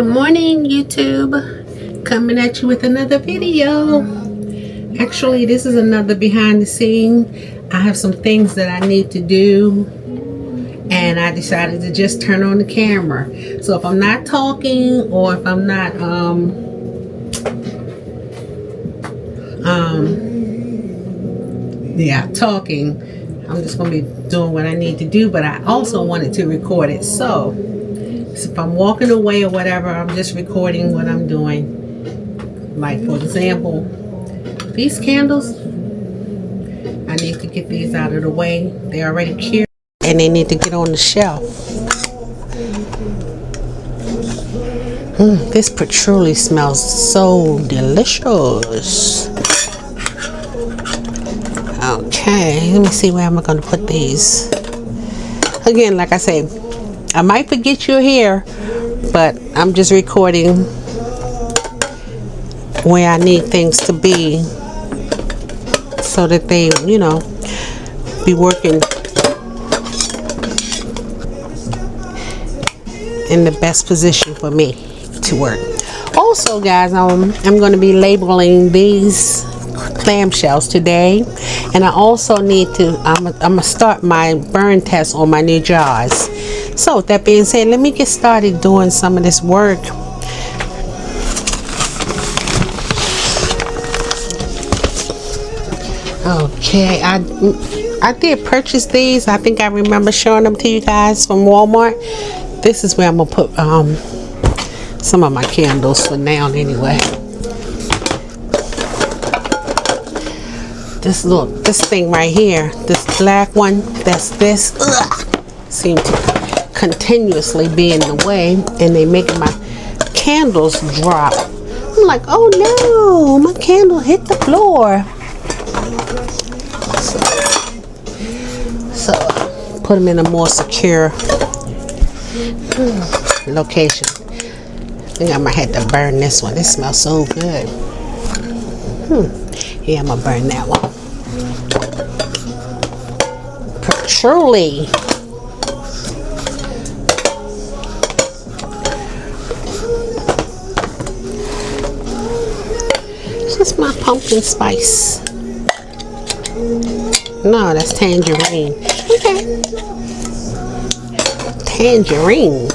Good morning, YouTube. Coming at you with another video. Actually, this is another behind the scene. I have some things that I need to do, and I decided to just turn on the camera. So if I'm not talking, or if I'm not talking, I'm just gonna be doing what I need to do. But I also wanted to record it, so if I'm walking away or whatever, I'm just recording what I'm doing. Like, for example, these candles, I need to get these out of the way. They're already cured and they need to get on the shelf. This patchouli smells so delicious. Okay, let me see where I'm going to put these. Again, like I say, I might forget you're here, but I'm just recording where I need things to be so that they, be working in the best position for me to work. Also, guys, I'm going to be labeling these clamshells today, and I also need to I'm gonna start my burn test on my new jars. So with that being said, let me get started doing some of this work. Okay, I did purchase these. I think I remember showing them to you guys from Walmart. This is where I'm gonna put some of my candles for now anyway. This thing right here, this black one, this seems to continuously be in the way, and they making my candles drop. I'm like, oh no, my candle hit the floor. So put them in a more secure location. I think I might have to burn this one. This smells so good. Yeah, I'm gonna burn that one. Patchouli. It's just my pumpkin spice. No, that's tangerine. Okay. Tangerine.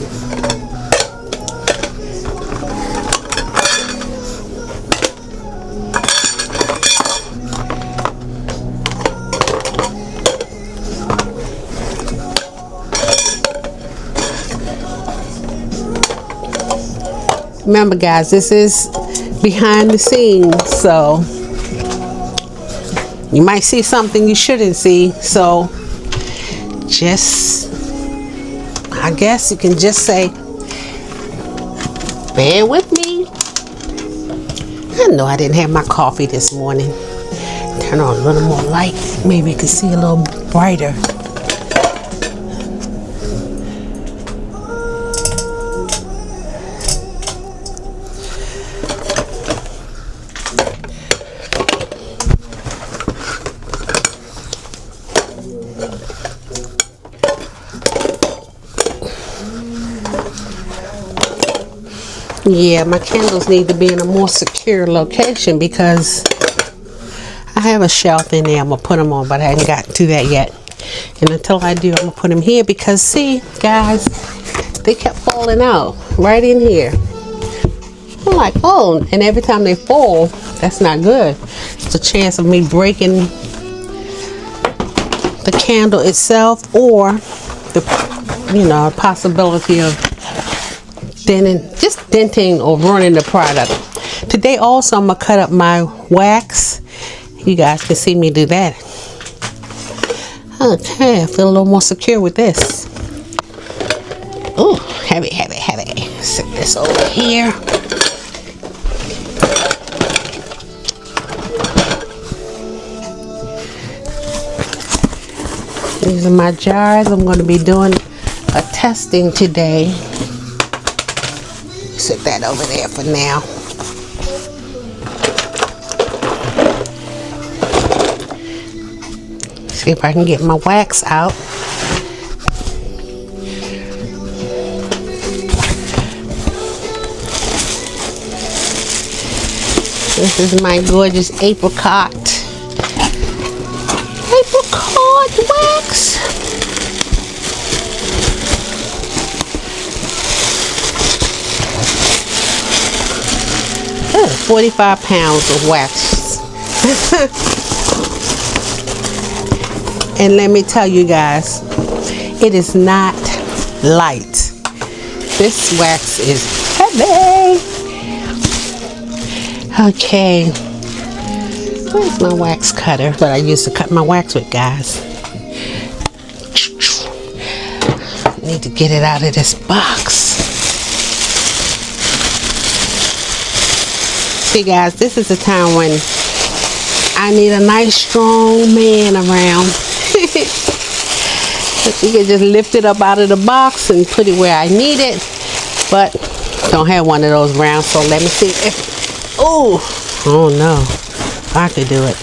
Remember, guys, this is behind the scenes, so you might see something you shouldn't see. So I guess you can just say, bear with me. I know I didn't have my coffee this morning. Turn on a little more light. Maybe you can see a little brighter. Yeah, my candles need to be in a more secure location because I have a shelf in there I'm going to put them on, but I haven't gotten to that yet. And until I do, I'm going to put them here because, see, guys, they kept falling out right in here. I'm like, oh, and every time they fall, that's not good. It's a chance of me breaking the candle itself, or the possibility of denting or ruining the product. Today also I'm gonna cut up my wax. You guys can see me do that. Okay, I feel a little more secure with this. Oh, heavy. Set this over here. These are my jars. I'm going to be doing a testing today. Set that over there for now. See if I can get my wax out. This is my gorgeous apricot wax. Oh, 45 pounds of wax. And let me tell you guys, it is not light. This wax is heavy. Okay. Where's my wax cutter that I used to cut my wax with, guys? Need to get it out of this box. See, guys, this is the time when I need a nice strong man around. You can just lift it up out of the box and put it where I need it, but don't have one of those round. So let me see if, oh no, I could do it.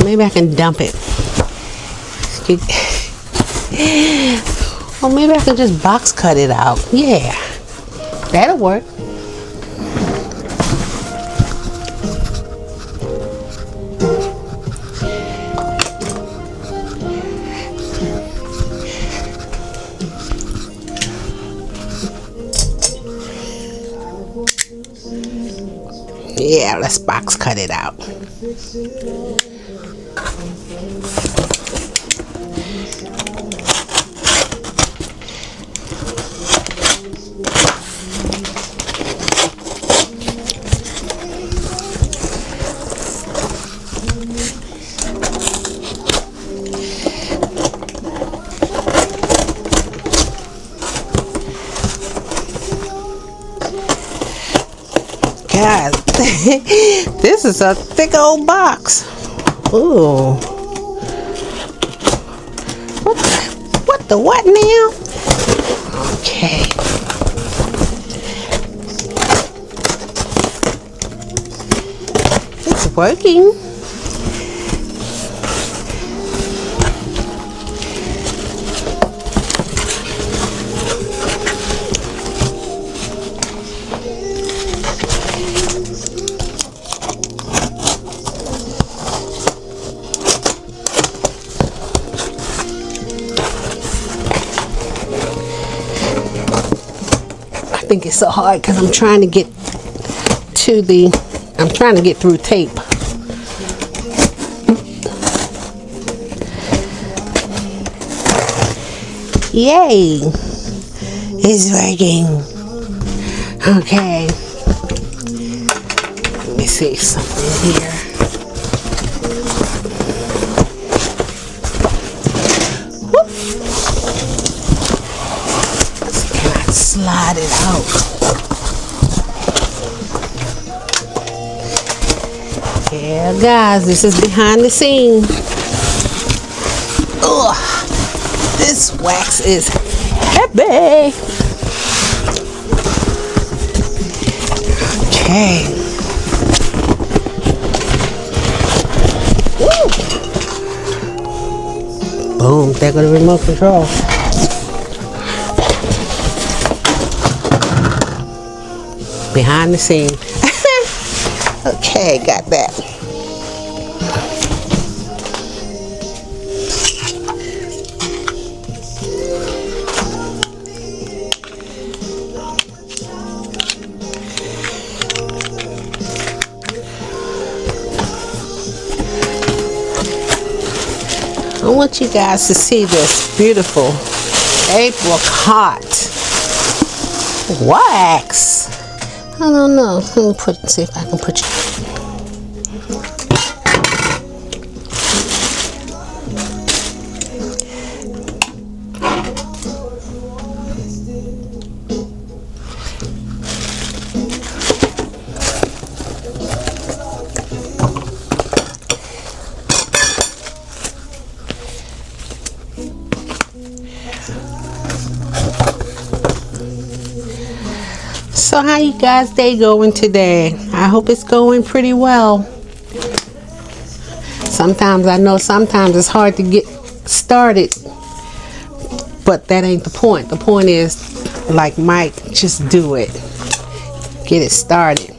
Maybe I can dump it. Or maybe I can just box cut it out. Yeah, that'll work. Yeah, let's box cut it out. God, this is a thick old box. Ooh. What the what now? Okay. It's working. I think it's so hard because I'm trying to get through tape. Yay! It's working. Okay. Let me see something here. Whoop. Can I slide it out? Yeah, guys, this is behind the scenes. Ugh, this wax is heavy. Okay. Woo. Boom, there go the remote control. Behind the scene. Okay, got that. I want you guys to see this beautiful apricot wax. I don't know. Let me see if I can put you. So how you guys' day going today? I hope it's going pretty well. Sometimes it's hard to get started, but that ain't the point. The point is, like Mike, just do it. Get it started.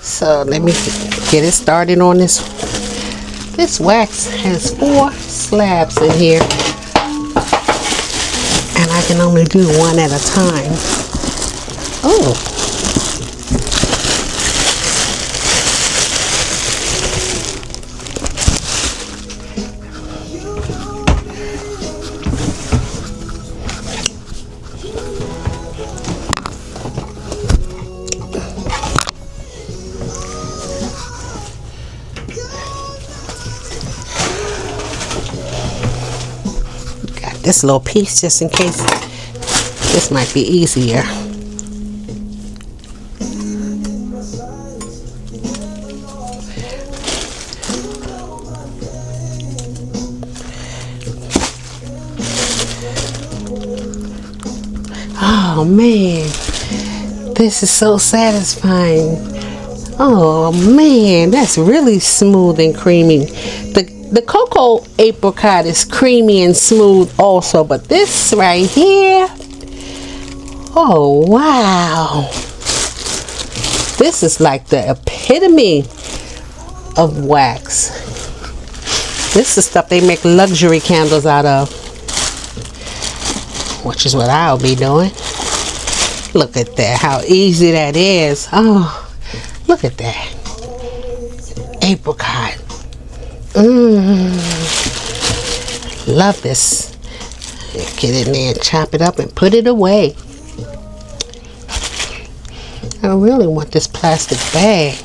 So let me get it started on this. This wax has 4 slabs in here, and I can only do one at a time. Oh. This little piece just in case this might be easier. Oh man, this is so satisfying. Oh man, that's really smooth and creamy. The cocoa apricot is creamy and smooth also, but this right here, oh wow, this is like the epitome of wax. This is stuff they make luxury candles out of, which is what I'll be doing. Look at that, how easy that is. Oh, look at that. Apricot. Love this. Get in there and chop it up and put it away. I really want this plastic bag.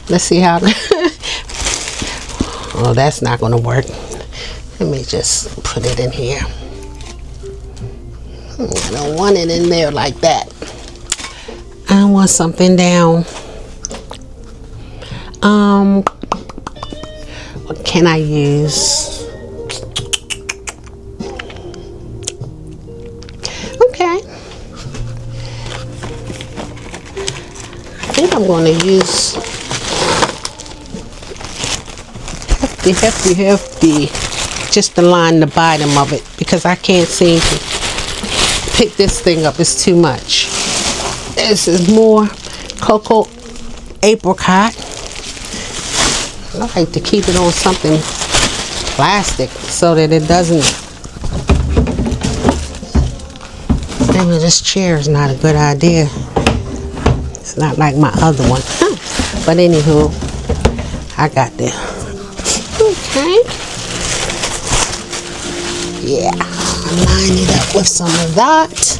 Let's see how. Oh, that's not going to work. Let me just put it in here. I don't want it in there like that. I want something down. What can I use? Okay. I think I'm going to use hefty, just to line the bottom of it, because I can't seem to pick this thing up. It's too much. This is more cocoa apricot. I like to keep it on something plastic so that it doesn't. Maybe this chair is not a good idea. It's not like my other one. But anywho, I got this. Okay. Yeah, line it up with some of that.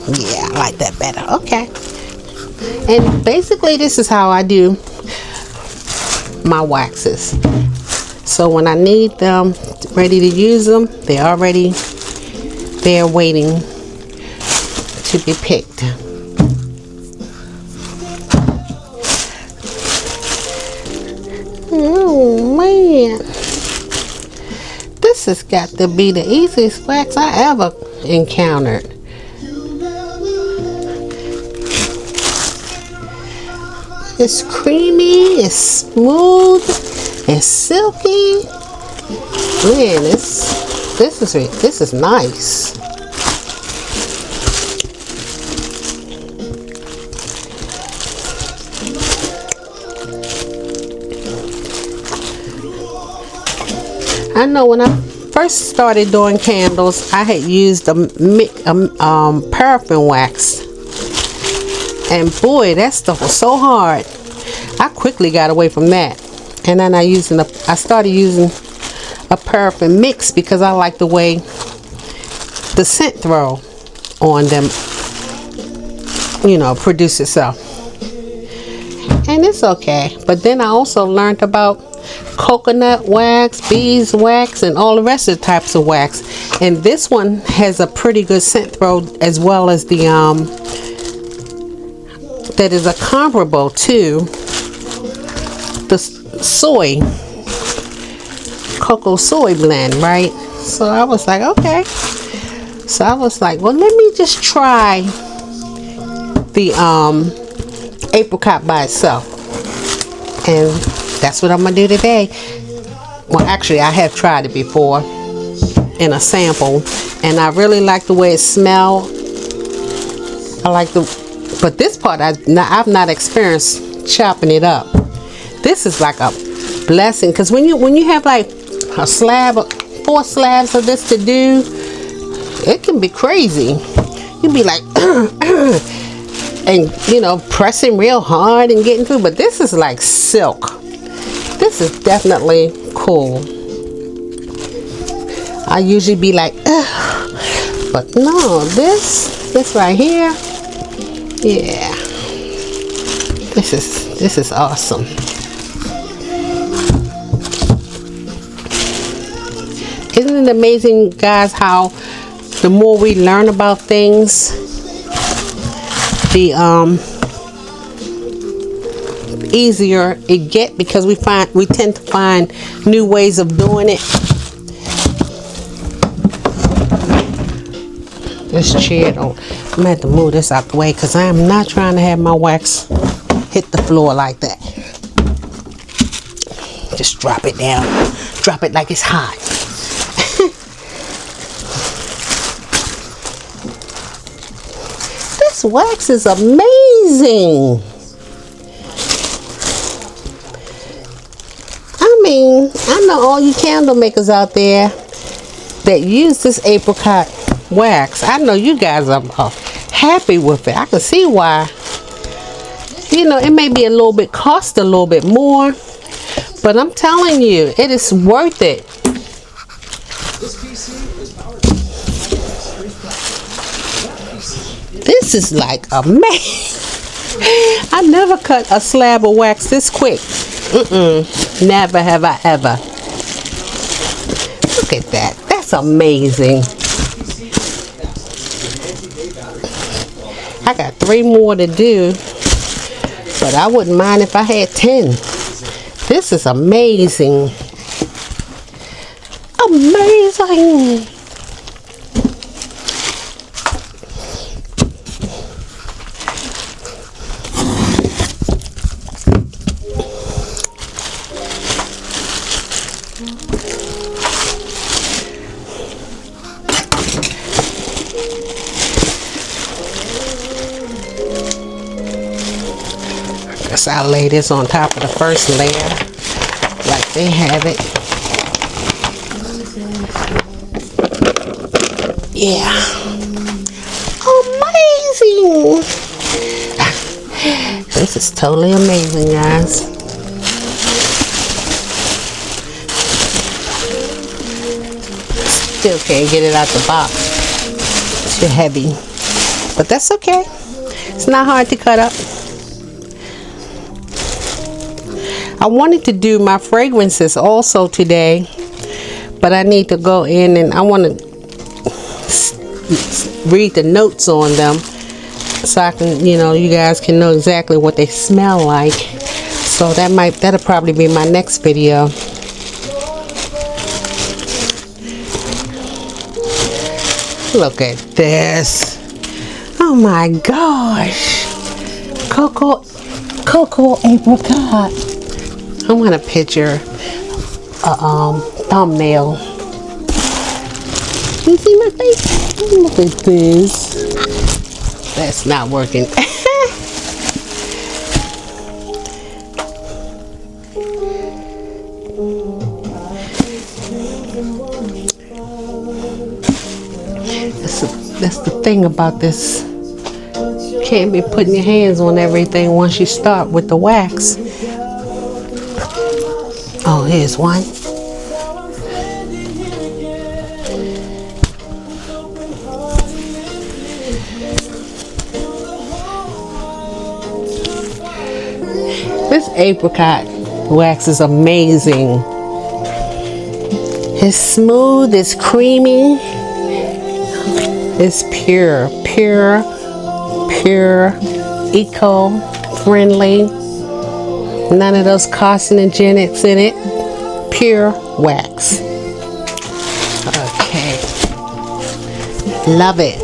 Yeah, I like that better. Okay. And basically this is how I do my waxes. So when I need them ready to use them, they're already there waiting to be picked. Oh man, this has got to be the easiest wax I ever encountered. It's creamy, it's smooth, it's silky. Man, this is nice. I know when I first started doing candles, I had used a paraffin wax. And boy, that stuff was so hard. I quickly got away from that. And then I started using a paraffin mix because I like the way the scent throw on them, produce itself. And it's okay. But then I also learned about coconut wax, beeswax, and all the rest of the types of wax. And this one has a pretty good scent throw, as well as the that is a comparable to the cocoa soy blend, right? So I was like, okay. So I was like, well, let me just try the apricot by itself. And that's what I'm gonna do today. Well, actually, I have tried it before in a sample, and I really like the way it smells. I like the, but this part I've not experienced chopping it up. This is like a blessing, because when you have like a slab, 4 slabs of this to do, it can be crazy. You'd be like, and you know, pressing real hard and getting through. But this is like silk. This is definitely cool. I usually be like, ugh. But no, this right here, yeah, this is awesome. Isn't it amazing, guys, how the more we learn about things, the easier it get, because we tend to find new ways of doing it. This chair, I'm gonna have to move this out the way, because I am not trying to have my wax hit the floor like that. Just drop it down. Drop it like it's hot. This wax is amazing. I mean, I know all you candle makers out there that use this apricot wax. I know you guys are happy with it. I can see why. You know, it may be cost a little bit more, but I'm telling you, it is worth it. This is like amazing. I never cut a slab of wax this quick. Never have I ever. Look at that. That's amazing. I got 3 more to do, but I wouldn't mind if I had 10. This is amazing. Amazing. I'll lay this on top of the first layer like they have it. Yeah. Amazing. This is totally amazing, guys. Still can't get it out the box. It's too heavy. But that's okay. It's not hard to cut up. I wanted to do my fragrances also today, but I need to go in and I want to read the notes on them so I can, you know, you guys can know exactly what they smell like. So that'll probably be my next video. Look at this. Oh my gosh. Cocoa apricot. I'm gonna picture a thumbnail. You see my face? Look at this. That's not working. That's the thing about this. You can't be putting your hands on everything once you start with the wax. Oh, here's one. This apricot wax is amazing. It's smooth, it's creamy, it's pure, eco-friendly. None of those carcinogenics in it. Pure wax. Okay. Love it.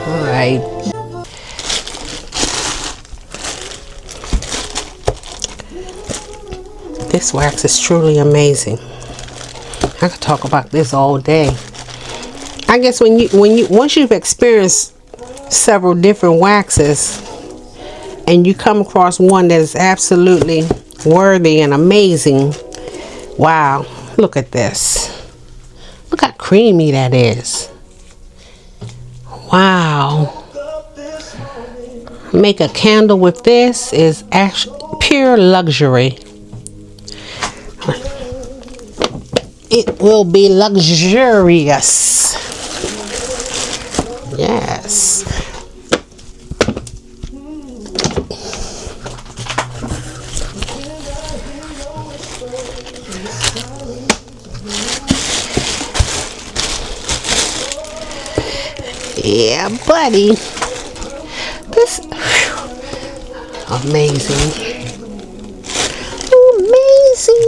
All right. This wax is truly amazing. I could talk about this all day. I guess once you've experienced several different waxes and you come across one that is absolutely worthy and amazing, wow, look at this. Look how creamy that is. Wow. Make a candle with this is actually pure luxury. It will be luxurious. Yes. Yeah, buddy. This amazing. Amazing.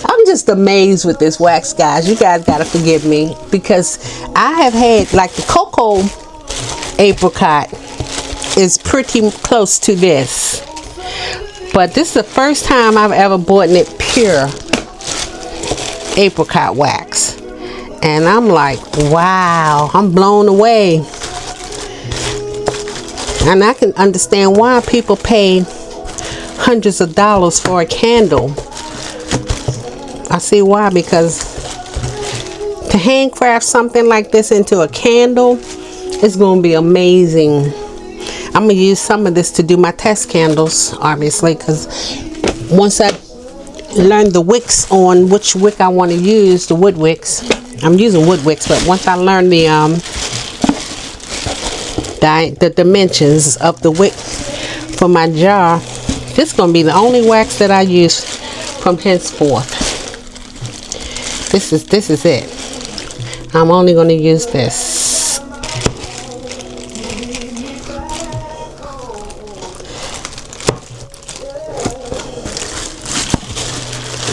I'm just amazed with this wax, guys. You guys gotta forgive me because I have had like the cocoa apricot is pretty close to this, but this is the first time I've ever bought it pure apricot wax, and I'm like, wow, I'm blown away. And I can understand why people pay hundreds of dollars for a candle. I see why, because to handcraft something like this into a candle is going to be amazing. I'm going to use some of this to do my test candles, obviously, because once I learn the wicks on which wick I want to use, the wood wicks, I'm using wood wicks, but once I learn the dimensions of the wick for my jar, this is going to be the only wax that I use from henceforth. This is it. I'm only going to use this.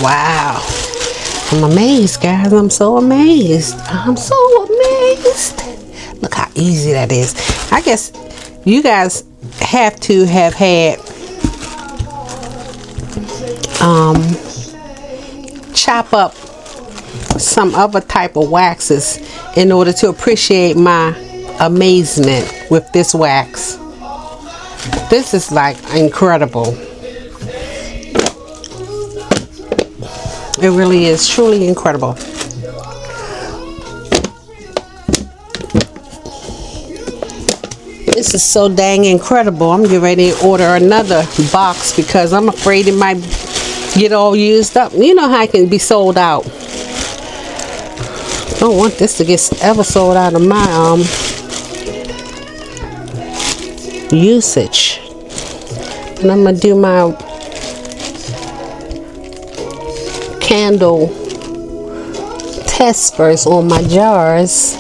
Wow. I'm amazed, guys. I'm so amazed. I'm so amazed. Look how easy that is. I guess you guys have to have had chop up some other type of waxes in order to appreciate my amazement with this wax. This is like incredible. It really is truly incredible. This is so dang incredible. I'm getting ready to order another box because I'm afraid it might get all used up. You know how it can be sold out. I don't want this to get ever sold out of my usage. And I'm gonna do my candle test first on my jars.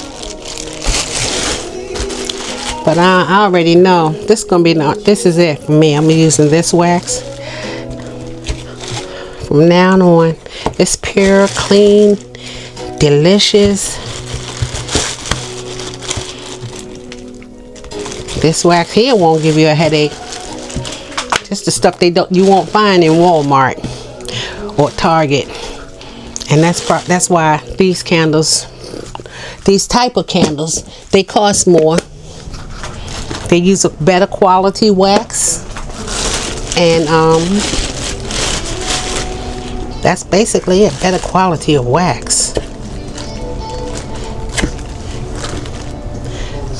But I already know this is gonna be this is it for me. I'm using this wax from now on. It's pure, clean, delicious. This wax here won't give you a headache. Just the stuff you won't find in Walmart or Target. And that's why these candles, these type of candles, they cost more. They use a better quality wax, and that's basically it. Better quality of wax.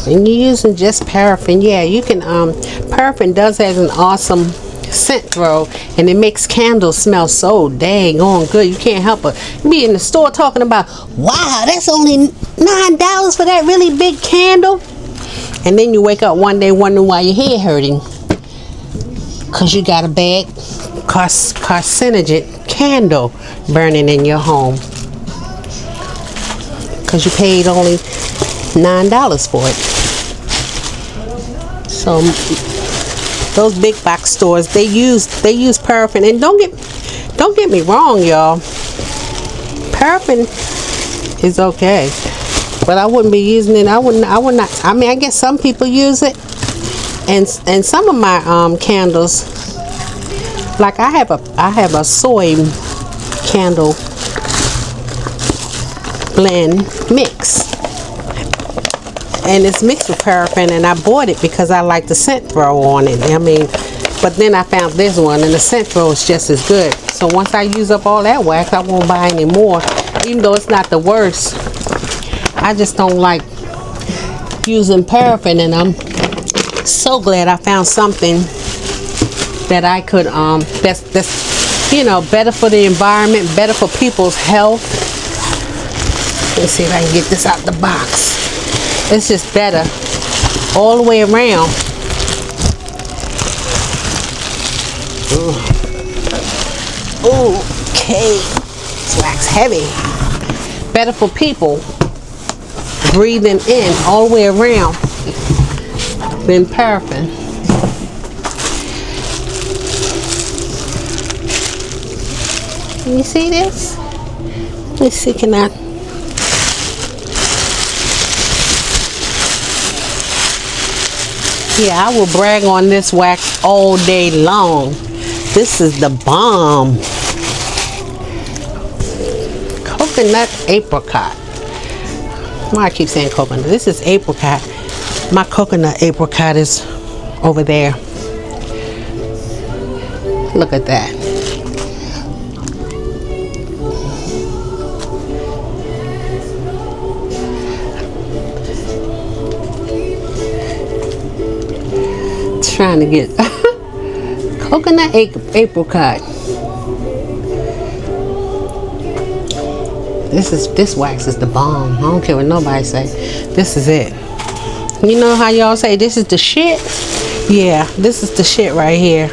And you're using just paraffin. Yeah, you can. Paraffin does have an awesome scent throw, and it makes candles smell so dang on good. You can't help it. You be in the store talking about, wow, that's only $9 for that really big candle. And then you wake up one day wondering why your head hurting, because you got a bad carcinogen candle burning in your home because you paid only $9 for it. So those big box stores, they use paraffin. And don't get me wrong, y'all, paraffin is okay, but I wouldn't be using it. I would not. I mean, I guess some people use it, and some of my candles Like I have a soy candle blend mix, and it's mixed with paraffin, and I bought it because I like the scent throw on it. I mean, but then I found this one, and the scent throw is just as good. So once I use up all that wax, I won't buy any more, even though it's not the worst. I just don't like using paraffin, and I'm so glad I found something that I could that's you know, better for the environment, better for people's health. Let's see if I can get this out the box. It's just better all the way around. Ooh. Okay, this wax heavy. Better for people breathing in all the way around than paraffin. Can you see this? Let's see, can I? Yeah, I will brag on this wax all day long. This is the bomb. Coconut apricot. Why I keep saying coconut? This is apricot. My coconut apricot is over there. Look at that. Trying to get coconut apricot. This wax is the bomb. I don't care what nobody say. This is it. You know how y'all say this is the shit? Yeah, this is the shit right here.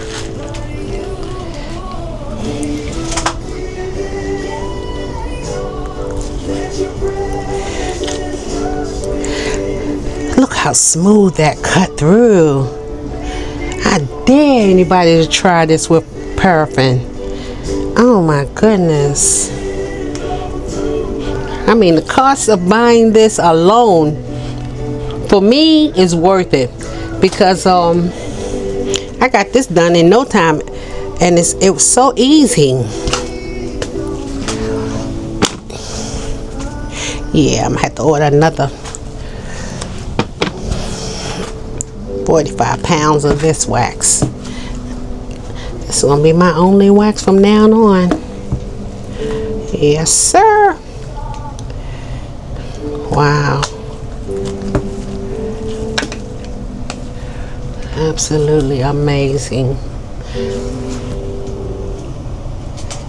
Look how smooth that cut through. I dare anybody to try this with paraffin. Oh my goodness. I mean, the cost of buying this alone for me is worth it, because I got this done in no time, and it was so easy. Yeah, I'm gonna have to order another 45 pounds of this wax. This is gonna be my only wax from now on. Yes, sir. Wow. Absolutely amazing.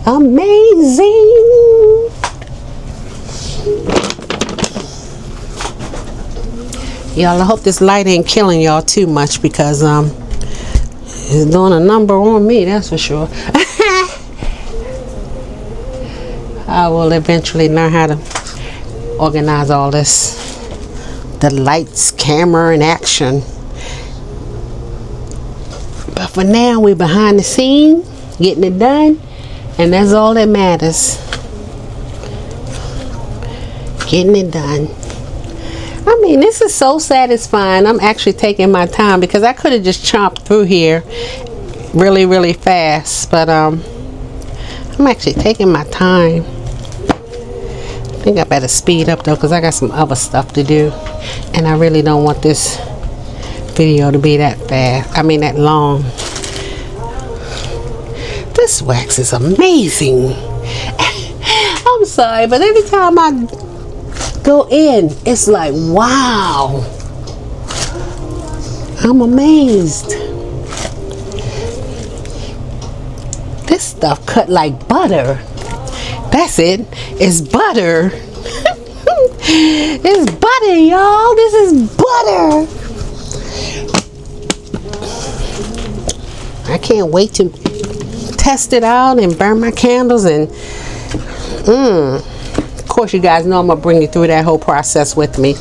Amazing. Y'all, I hope this light ain't killing y'all too much, because it's doing a number on me, that's for sure. I will eventually learn how to organize all this. The lights, camera, and action. But for now, we're behind the scene, getting it done, and that's all that matters. Getting it done. I mean, this is so satisfying. I'm actually taking my time, because I could have just chomped through here really, really fast. But I'm actually taking my time. I think I better speed up though, because I got some other stuff to do, and I really don't want this video to be that fast. I mean, that long. This wax is amazing. I'm sorry, but every time I go in, it's like, wow. I'm amazed. This stuff cut like butter. That's it. It's butter. It's butter, y'all. This is butter. I can't wait to test it out and burn my candles. And of course, you guys know I'm gonna bring you through that whole process with me,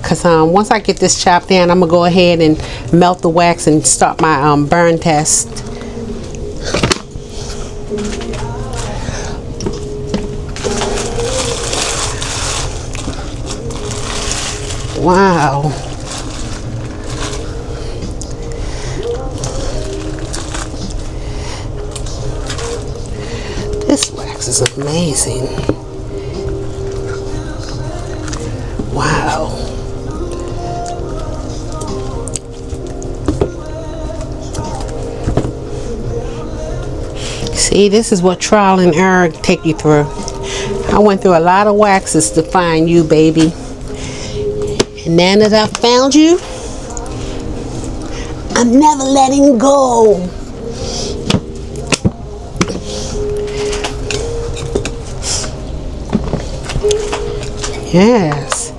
because once I get this chopped down, I'm gonna go ahead and melt the wax and start my burn test. Wow. is amazing. Wow. See, this is what trial and error take you through. I went through a lot of waxes to find you, baby. And now that I found you, I'm never letting go. Yes.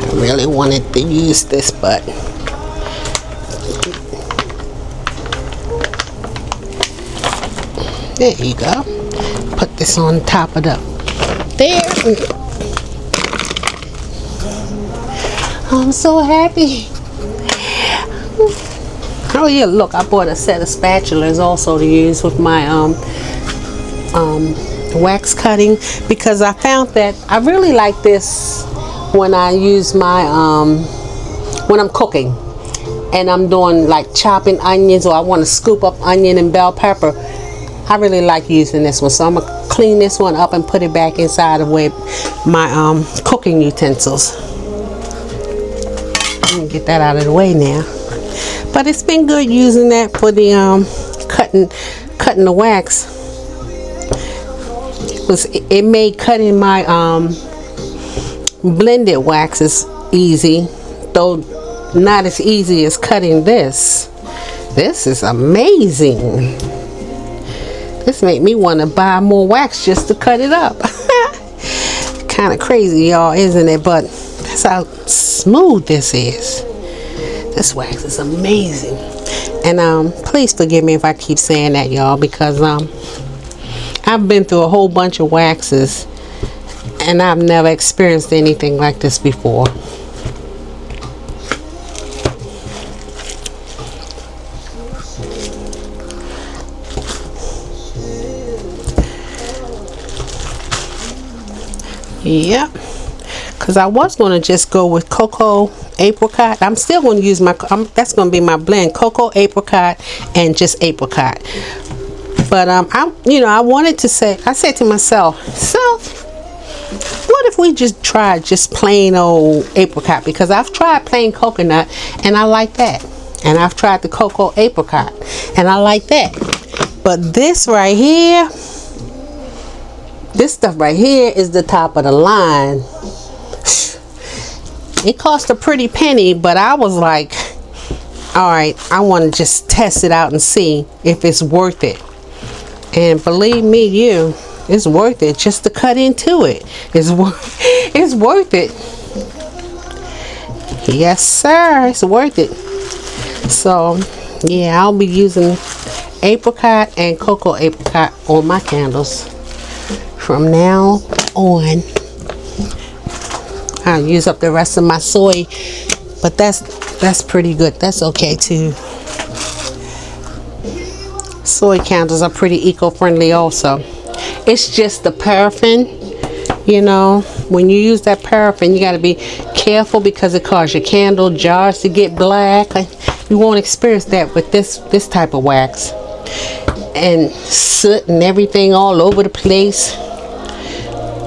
I really wanted to use this, but there you go. Put this on top of the there. I'm so happy. Oh yeah, look, I bought a set of spatulas also to use with my wax cutting, because I found that I really like this when I use my when I'm cooking and I'm doing like chopping onions, or I want to scoop up onion and bell pepper. I really like using this one, so I'm gonna clean this one up and put it back inside of where my cooking utensils. Let me get that out of the way now. But it's been good using that for the cutting the wax. It made cutting my blended waxes easy, though not as easy as cutting this. This is amazing. This made me want to buy more wax just to cut it up. Kind of crazy, y'all, isn't it? But that's how smooth this is. This wax is amazing. And please forgive me if I keep saying that, y'all, because I've been through a whole bunch of waxes and I've never experienced anything like this before. Yep, because I was going to just go with cocoa apricot. I'm still going to use my that's going to be my blend, cocoa apricot and just apricot. But I wanted to say, I said to myself, so what if we just tried just plain old apricot? Because I've tried plain coconut and I like that, and I've tried the cocoa apricot and I like that. But this right here, this stuff right here is the top of the line. It cost a pretty penny, but I was like, all right, I want to just test it out and see if it's worth it. And believe me, it's worth it just to cut into it. It's worth it. Yes, sir, it's worth it. So, yeah, I'll be using apricot and cocoa apricot on my candles from now on. I'll use up the rest of my soy, but that's pretty good. That's okay too. Soy candles are pretty eco-friendly also. It's just the paraffin, when you use that paraffin, you got to be careful because it causes your candle jars to get black. You won't experience that with this type of wax, and soot and everything all over the place.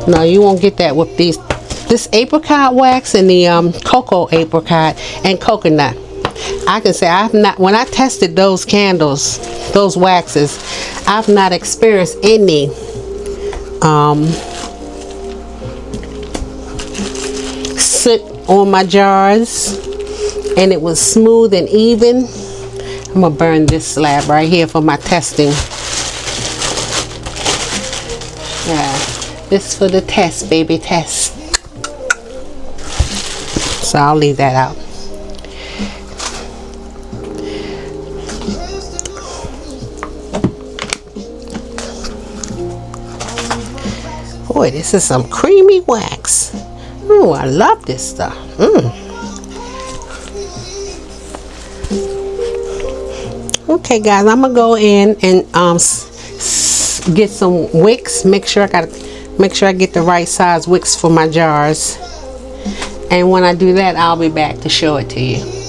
No, you won't get that with this apricot wax and the cocoa apricot and coconut. I can say when I tested those candles, those waxes, I've not experienced any soot on my jars, and it was smooth and even. I'm gonna burn this slab right here for my testing. This for the test, baby, test. So I'll leave that out. Boy, this is some creamy wax. Oh, I love this stuff. Okay, guys, I'm gonna go in and get some wicks. Make sure I get the right size wicks for my jars. And when I do that, I'll be back to show it to you.